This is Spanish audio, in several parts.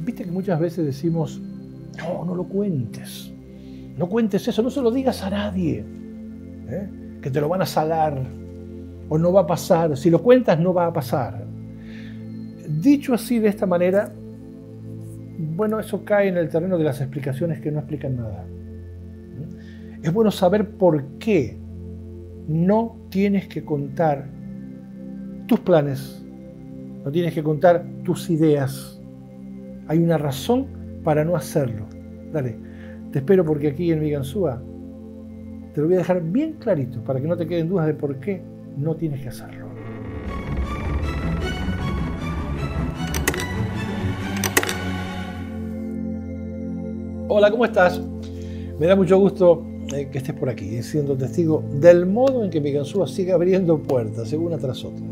Viste que muchas veces decimos, no, no lo cuentes. No cuentes eso, no se lo digas a nadie. Que te lo van a salar o no va a pasar. Si lo cuentas, no va a pasar. Dicho así, de esta manera, bueno, eso cae en el terreno de las explicaciones que no explican nada. Es bueno saber por qué no tienes que contar tus planes, no tienes que contar tus ideas. Hay una razón para no hacerlo. Dale, te espero porque aquí en Mi Ganzúa te lo voy a dejar bien clarito para que no te queden dudas de por qué no tienes que hacerlo. Hola, ¿cómo estás? Me da mucho gusto que estés por aquí, siendo testigo del modo en que Mi Ganzúa sigue abriendo puertas, una tras otra.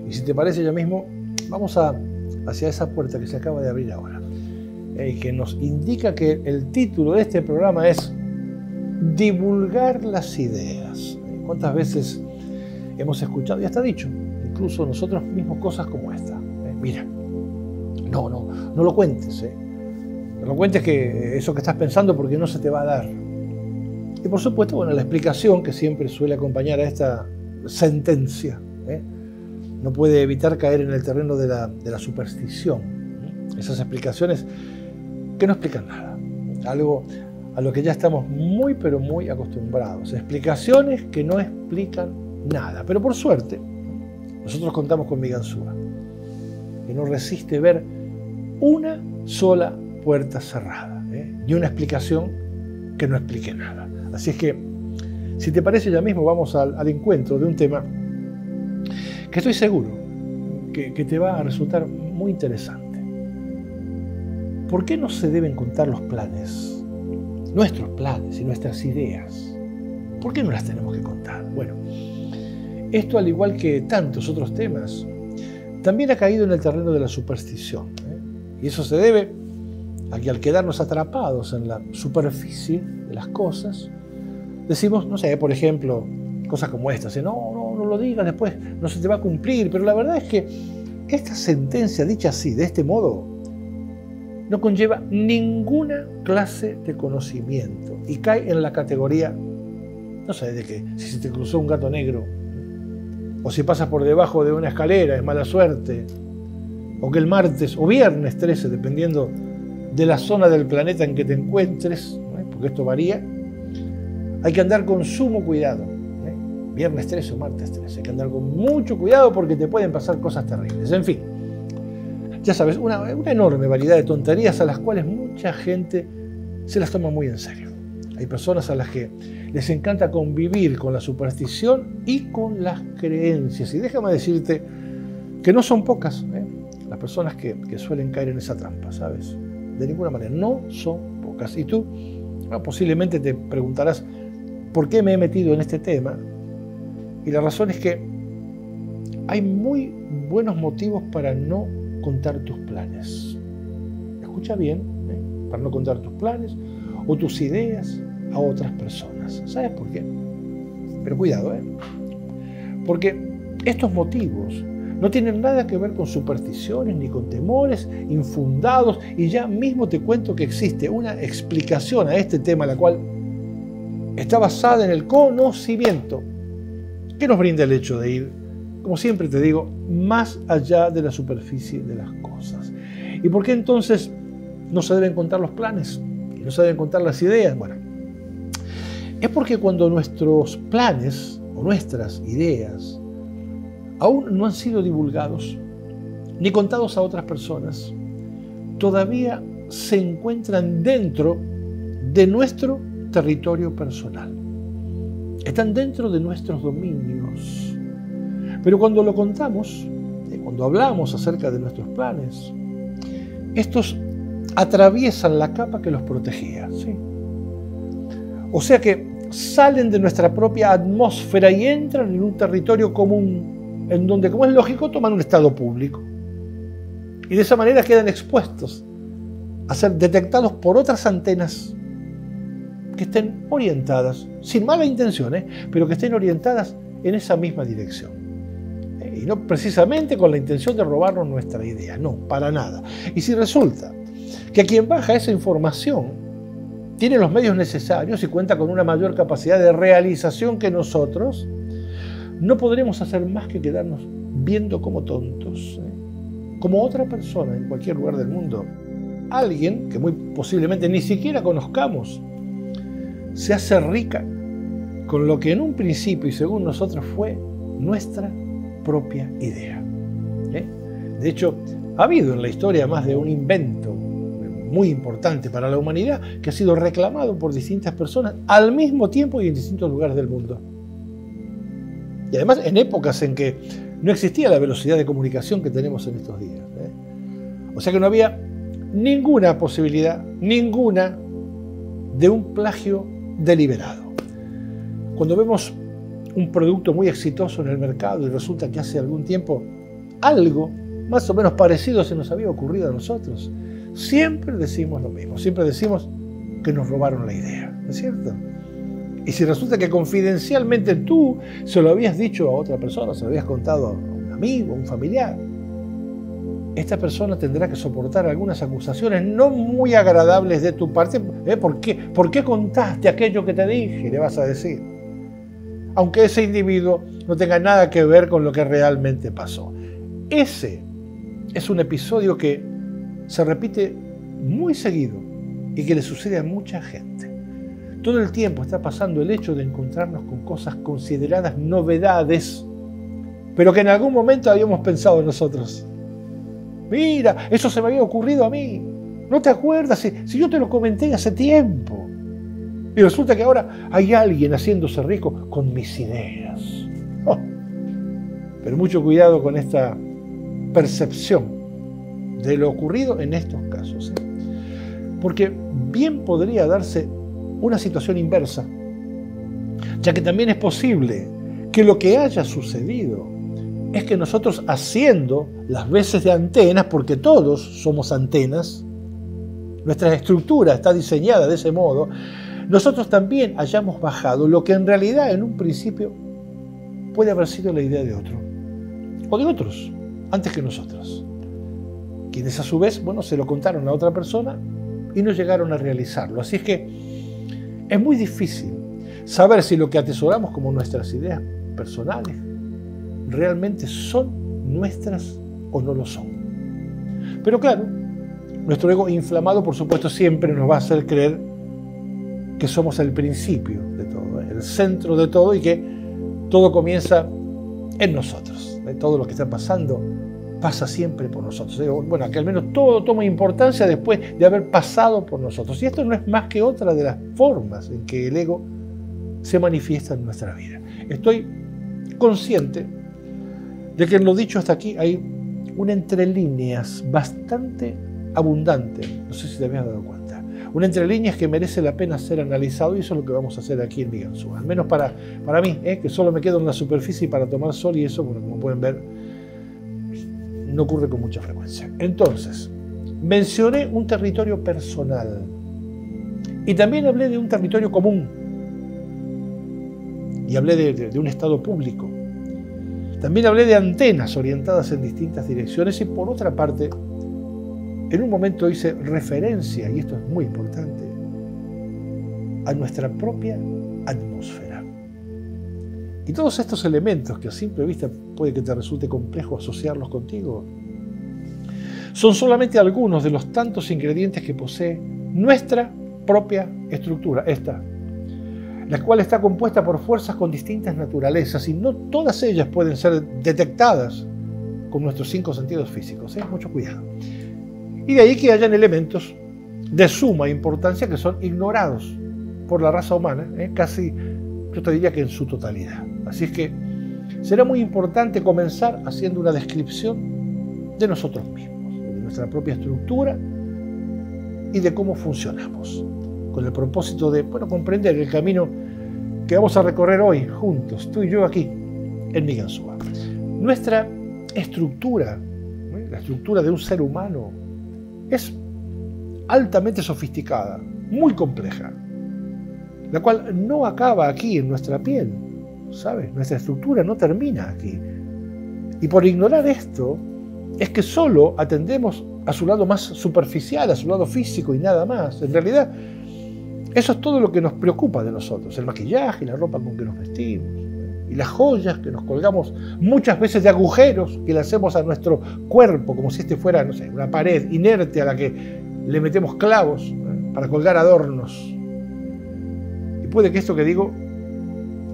Y si te parece ya mismo, vamos hacia esa puerta que se acaba de abrir ahora, que nos indica que el título de este programa es Divulgar las ideas. ¿Cuántas veces hemos escuchado y hasta dicho, incluso nosotros mismos, cosas como esta? Mira, no lo cuentes, no lo cuentes que eso que estás pensando porque no se te va a dar. Y por supuesto, bueno, la explicación que siempre suele acompañar a esta sentencia, no puede evitar caer en el terreno de la superstición. Esas explicaciones que no explican nada. Algo a lo que ya estamos muy, pero muy acostumbrados. Explicaciones que no explican nada. Pero por suerte, nosotros contamos con Mi Ganzúa, que no resiste ver una sola puerta cerrada, ni una explicación que no explique nada. Así es que, si te parece, ya mismo vamos al encuentro de un tema que estoy seguro que te va a resultar muy interesante. ¿Por qué no se deben contar los planes? Nuestros planes y nuestras ideas. ¿Por qué no las tenemos que contar? Bueno, esto, al igual que tantos otros temas, también ha caído en el terreno de la superstición. Y eso se debe a que, al quedarnos atrapados en la superficie de las cosas, decimos, no sé, por ejemplo, cosas como estas, no lo digas, después no se te va a cumplir. Pero la verdad es que esta sentencia, dicha así, de este modo, no conlleva ninguna clase de conocimiento y cae en la categoría, no sé, de que si se te cruzó un gato negro, o si pasas por debajo de una escalera es mala suerte, o que el martes o viernes 13, dependiendo de la zona del planeta en que te encuentres, porque esto varía, hay que andar con sumo cuidado. Viernes 13 o martes 13, hay que andar con mucho cuidado porque te pueden pasar cosas terribles. En fin, ya sabes, una enorme variedad de tonterías a las cuales mucha gente se las toma muy en serio. Hay personas a las que les encanta convivir con la superstición y con las creencias. Y déjame decirte que no son pocas las personas que suelen caer en esa trampa, ¿sabes? De ninguna manera, no son pocas. Y tú posiblemente te preguntarás, ¿por qué me he metido en este tema? Y la razón es que hay muy buenos motivos para no contar tus planes. Escucha bien, para no contar tus planes o tus ideas a otras personas. ¿Sabes por qué? Pero cuidado, porque estos motivos no tienen nada que ver con supersticiones ni con temores infundados, y ya mismo te cuento que existe una explicación a este tema, la cual está basada en el conocimiento que nos brinda el hecho de ir, como siempre te digo, más allá de la superficie de las cosas. ¿Y por qué entonces no se deben contar los planes? ¿Y no se deben contar las ideas? Bueno, es porque cuando nuestros planes o nuestras ideas aún no han sido divulgados ni contados a otras personas, todavía se encuentran dentro de nuestro territorio personal. Están dentro de nuestros dominios. Pero cuando lo contamos, cuando hablamos acerca de nuestros planes, estos atraviesan la capa que los protegía, ¿sí? O sea que salen de nuestra propia atmósfera y entran en un territorio común, en donde, como es lógico, toman un estado público. Y de esa manera quedan expuestos a ser detectados por otras antenas que estén orientadas, sin mala intención, pero que estén orientadas en esa misma dirección. Y no precisamente con la intención de robarnos nuestra idea, no, para nada. Y si resulta que quien baja esa información tiene los medios necesarios y cuenta con una mayor capacidad de realización que nosotros, no podremos hacer más que quedarnos viendo como tontos, como otra persona en cualquier lugar del mundo. Alguien que muy posiblemente ni siquiera conozcamos se hace rica con lo que en un principio y según nosotros fue nuestra propia idea. De hecho, ha habido en la historia más de un invento muy importante para la humanidad que ha sido reclamado por distintas personas al mismo tiempo y en distintos lugares del mundo. Y además en épocas en que no existía la velocidad de comunicación que tenemos en estos días. O sea que no había ninguna posibilidad, ninguna, de un plagio deliberado. Cuando vemos un producto muy exitoso en el mercado y resulta que hace algún tiempo algo más o menos parecido se nos había ocurrido a nosotros, siempre decimos lo mismo, siempre decimos que nos robaron la idea, ¿no es cierto? Y si resulta que confidencialmente tú se lo habías dicho a otra persona, se lo habías contado a un amigo, a un familiar, esta persona tendrá que soportar algunas acusaciones no muy agradables de tu parte. ¿Por qué contaste aquello que te dije? Le vas a decir. Aunque ese individuo no tenga nada que ver con lo que realmente pasó. Ese es un episodio que se repite muy seguido y que le sucede a mucha gente. Todo el tiempo está pasando el hecho de encontrarnos con cosas consideradas novedades, pero que en algún momento habíamos pensado nosotros. Mira, eso se me había ocurrido a mí. ¿No te acuerdas? Si yo te lo comenté hace tiempo. Y resulta que ahora hay alguien haciéndose rico con mis ideas. Oh. Pero mucho cuidado con esta percepción de lo ocurrido en estos casos. Porque bien podría darse una situación inversa, ya que también es posible que lo que haya sucedido es que nosotros, haciendo las veces de antenas, porque todos somos antenas, nuestra estructura está diseñada de ese modo, nosotros también hayamos bajado lo que en realidad en un principio puede haber sido la idea de otro, o de otros, antes que nosotros, quienes a su vez, se lo contaron a otra persona y no llegaron a realizarlo. Así es que es muy difícil saber si lo que atesoramos como nuestras ideas personales realmente son nuestras o no lo son. Pero claro, nuestro ego inflamado, por supuesto, siempre nos va a hacer creer que somos el principio de todo, el centro de todo, y que todo comienza en nosotros. Todo lo que está pasando pasa siempre por nosotros. Que al menos todo toma importancia después de haber pasado por nosotros. Y esto no es más que otra de las formas en que el ego se manifiesta en nuestra vida. Estoy consciente de que en lo dicho hasta aquí hay un entre líneas bastante abundante. No sé si te habías dado cuenta. Un entre líneas que merece la pena ser analizado, y eso es lo que vamos a hacer aquí en Mi Ganzúa. Al menos para mí, que solo me quedo en la superficie para tomar sol, y eso, como pueden ver, no ocurre con mucha frecuencia. Entonces, mencioné un territorio personal y también hablé de un territorio común y hablé de un estado público. También hablé de antenas orientadas en distintas direcciones y, por otra parte, en un momento hice referencia, y esto es muy importante, a nuestra propia atmósfera. Y todos estos elementos que a simple vista puede que te resulte complejo asociarlos contigo, son solamente algunos de los tantos ingredientes que posee nuestra propia estructura, la cual está compuesta por fuerzas con distintas naturalezas, y no todas ellas pueden ser detectadas con nuestros 5 sentidos físicos. Mucho cuidado. Y de ahí que hayan elementos de suma importancia que son ignorados por la raza humana, casi, yo te diría que en su totalidad. Así es que será muy importante comenzar haciendo una descripción de nosotros mismos, de nuestra propia estructura y de cómo funcionamos, con el propósito de comprender el camino que vamos a recorrer hoy juntos, tú y yo aquí, en Mi Ganzúa. Nuestra estructura, la estructura de un ser humano, es altamente sofisticada, muy compleja, la cual no acaba aquí en nuestra piel, ¿sabes? Nuestra estructura no termina aquí. Y por ignorar esto, es que solo atendemos a su lado más superficial, a su lado físico y nada más. En realidad, eso es todo lo que nos preocupa de nosotros, el maquillaje, la ropa con que nos vestimos, y las joyas que nos colgamos muchas veces de agujeros que le hacemos a nuestro cuerpo, como si este fuera, no sé, una pared inerte a la que le metemos clavos para colgar adornos. Y puede que esto que digo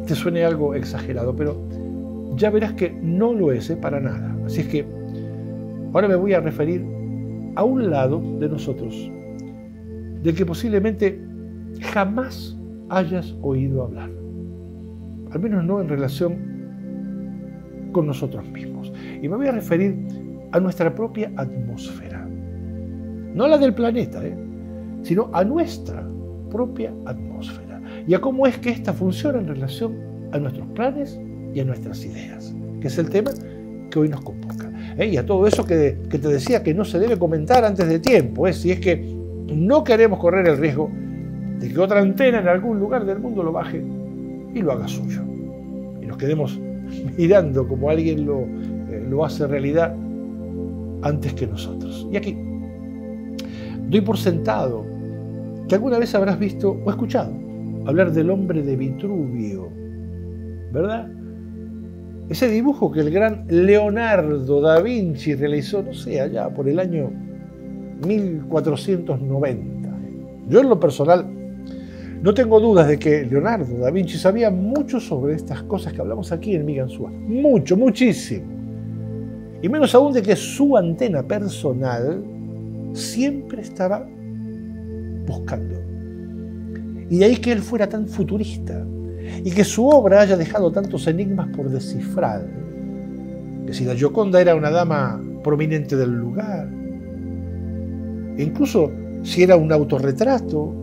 te suene algo exagerado, pero ya verás que no lo es, para nada. Así es que ahora me voy a referir a un lado de nosotros del que posiblemente jamás hayas oído hablar, al menos no en relación con nosotros mismos. Y me voy a referir a nuestra propia atmósfera, no a la del planeta, sino a nuestra propia atmósfera y a cómo es que ésta funciona en relación a nuestros planes y a nuestras ideas, que es el tema que hoy nos convoca. Y a todo eso que te decía que no se debe comentar antes de tiempo, si es que no queremos correr el riesgo de que otra antena en algún lugar del mundo lo baje y lo haga suyo. Y nos quedemos mirando como alguien lo hace realidad antes que nosotros. Y aquí doy por sentado que alguna vez habrás visto o escuchado hablar del hombre de Vitruvio, ¿verdad? Ese dibujo que el gran Leonardo da Vinci realizó, no sé, allá por el año 1490. Yo en lo personal no tengo dudas de que Leonardo da Vinci sabía mucho sobre estas cosas que hablamos aquí en Migansúa. Mucho, muchísimo. Y menos aún de que su antena personal siempre estaba buscando. Y de ahí que él fuera tan futurista y que su obra haya dejado tantos enigmas por descifrar. Que si la Gioconda era una dama prominente del lugar, e incluso si era un autorretrato,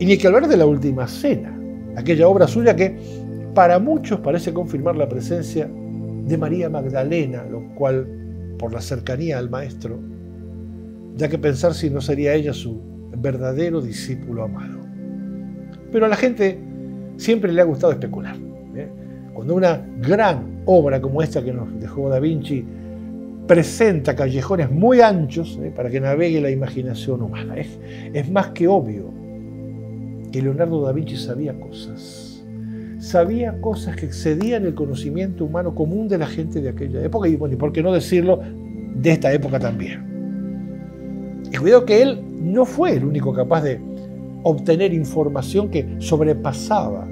y ni que hablar de la Última Cena, aquella obra suya que para muchos parece confirmar la presencia de María Magdalena, lo cual, por la cercanía al maestro, ya que pensar si no sería ella su verdadero discípulo amado. Pero a la gente siempre le ha gustado especular. Cuando una gran obra como esta que nos dejó Da Vinci presenta callejones muy anchos para que navegue la imaginación humana, es más que obvio que Leonardo da Vinci sabía cosas que excedían el conocimiento humano común de la gente de aquella época y, bueno, y por qué no decirlo, de esta época también. Y cuidado que él no fue el único capaz de obtener información que sobrepasaba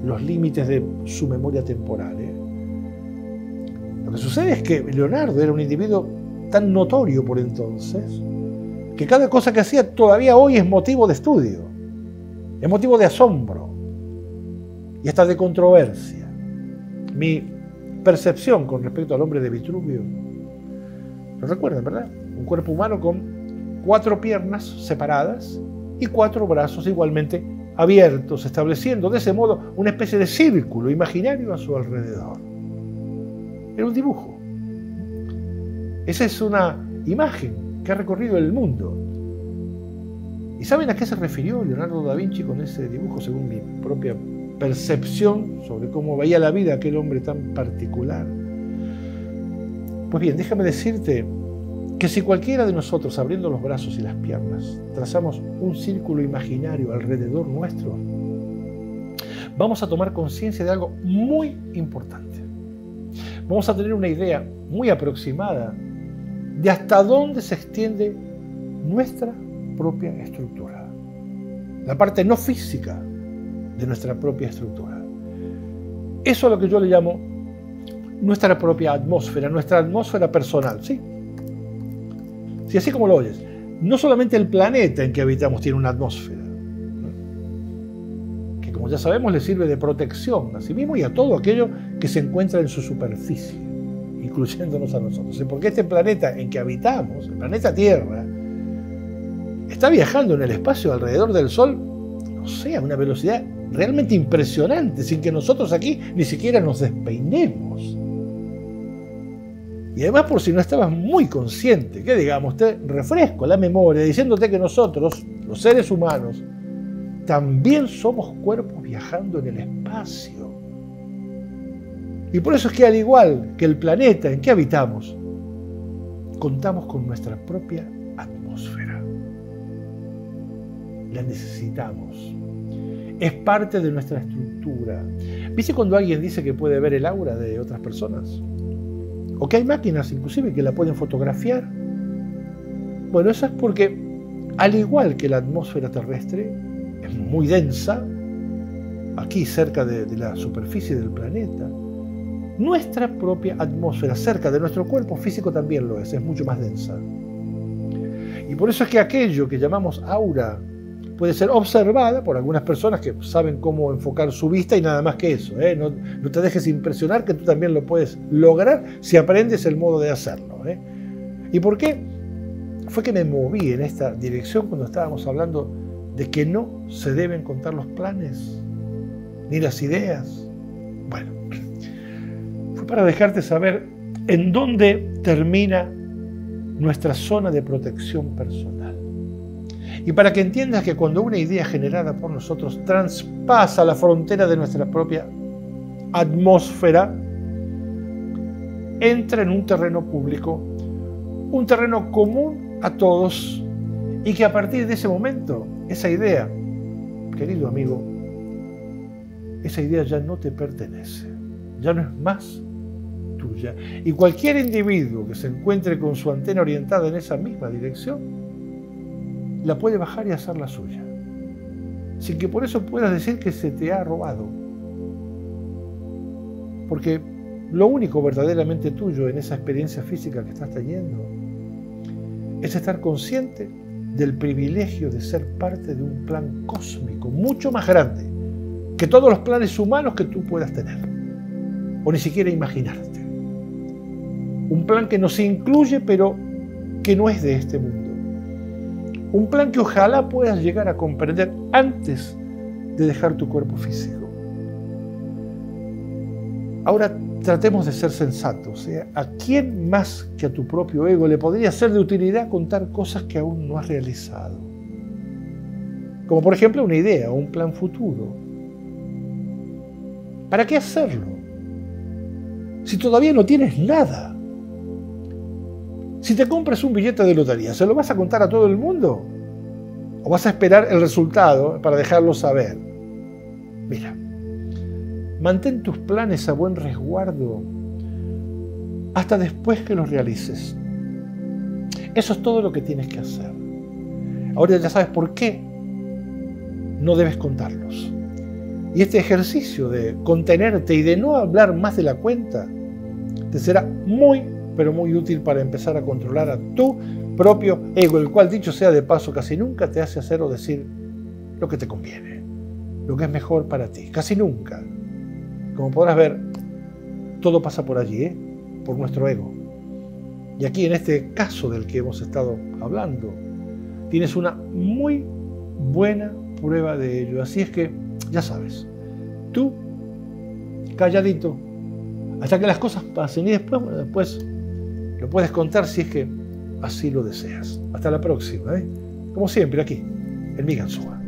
los límites de su memoria temporal. Lo que sucede es que Leonardo era un individuo tan notorio por entonces que cada cosa que hacía todavía hoy es motivo de estudio, es motivo de asombro y hasta de controversia. Mi percepción con respecto al hombre de Vitruvio, ¿lo recuerdan, verdad? Un cuerpo humano con 4 piernas separadas y 4 brazos igualmente abiertos, estableciendo de ese modo una especie de círculo imaginario a su alrededor. Era un dibujo. Esa es una imagen que ha recorrido el mundo. ¿Y saben a qué se refirió Leonardo da Vinci con ese dibujo, según mi propia percepción sobre cómo veía la vida aquel hombre tan particular? Pues bien, déjame decirte que si cualquiera de nosotros, abriendo los brazos y las piernas, trazamos un círculo imaginario alrededor nuestro, vamos a tomar conciencia de algo muy importante. Vamos a tener una idea muy aproximada de hasta dónde se extiende nuestra propia estructura, la parte no física de nuestra propia estructura. Eso es lo que yo le llamo nuestra propia atmósfera, nuestra atmósfera personal, ¿sí? Si así como lo oyes, no solamente el planeta en que habitamos tiene una atmósfera, que como ya sabemos le sirve de protección a sí mismo y a todo aquello que se encuentra en su superficie, incluyéndonos a nosotros. Porque este planeta en que habitamos, el planeta Tierra, está viajando en el espacio alrededor del Sol, no sé, a una velocidad realmente impresionante, sin que nosotros aquí ni siquiera nos despeinemos. Y además, por si no estabas muy consciente, que digamos, te refresco la memoria diciéndote que nosotros, los seres humanos, también somos cuerpos viajando en el espacio. Y por eso es que al igual que el planeta en que habitamos, contamos con nuestra propia atmósfera. La necesitamos. Es parte de nuestra estructura. ¿Viste cuando alguien dice que puede ver el aura de otras personas? O que hay máquinas inclusive que la pueden fotografiar. Bueno, eso es porque, al igual que la atmósfera terrestre, es muy densa, aquí cerca de la superficie del planeta, nuestra propia atmósfera, cerca de nuestro cuerpo físico, también lo es mucho más densa. Y por eso es que aquello que llamamos aura puede ser observada por algunas personas que saben cómo enfocar su vista y nada más que eso. No te dejes impresionar, que tú también lo puedes lograr si aprendes el modo de hacerlo. ¿Y por qué fue que me moví en esta dirección cuando estábamos hablando de que no se deben contar los planes ni las ideas? Bueno, fue para dejarte saber en dónde termina nuestra zona de protección personal. Y para que entiendas que cuando una idea generada por nosotros traspasa la frontera de nuestra propia atmósfera, entra en un terreno público, un terreno común a todos, y que a partir de ese momento, esa idea, querido amigo, esa idea ya no te pertenece, ya no es más tuya. Y cualquier individuo que se encuentre con su antena orientada en esa misma dirección, la puede bajar y hacer la suya, sin que por eso puedas decir que se te ha robado. Porque lo único verdaderamente tuyo en esa experiencia física que estás teniendo es estar consciente del privilegio de ser parte de un plan cósmico mucho más grande que todos los planes humanos que tú puedas tener o ni siquiera imaginarte. Un plan que nos incluye, pero que no es de este mundo. Un plan que ojalá puedas llegar a comprender antes de dejar tu cuerpo físico. Ahora tratemos de ser sensatos. ¿A quién más que a tu propio ego le podría ser de utilidad contar cosas que aún no has realizado? Como por ejemplo una idea o un plan futuro. ¿Para qué hacerlo? Si todavía no tienes nada. Si te compras un billete de lotería, ¿se lo vas a contar a todo el mundo? ¿O vas a esperar el resultado para dejarlo saber? Mira, mantén tus planes a buen resguardo hasta después que los realices. Eso es todo lo que tienes que hacer. Ahora ya sabes por qué no debes contarlos. Y este ejercicio de contenerte y de no hablar más de la cuenta te será muy, pero muy útil para empezar a controlar a tu propio ego, el cual, dicho sea de paso, casi nunca te hace hacer o decir lo que te conviene, lo que es mejor para ti. Casi nunca. Como podrás ver, todo pasa por allí, por nuestro ego. Y aquí, en este caso del que hemos estado hablando, tienes una muy buena prueba de ello. Así es que, ya sabes, tú, calladito, hasta que las cosas pasen, y después lo puedes contar si es que así lo deseas. Hasta la próxima, como siempre, aquí, en Mi Ganzúa.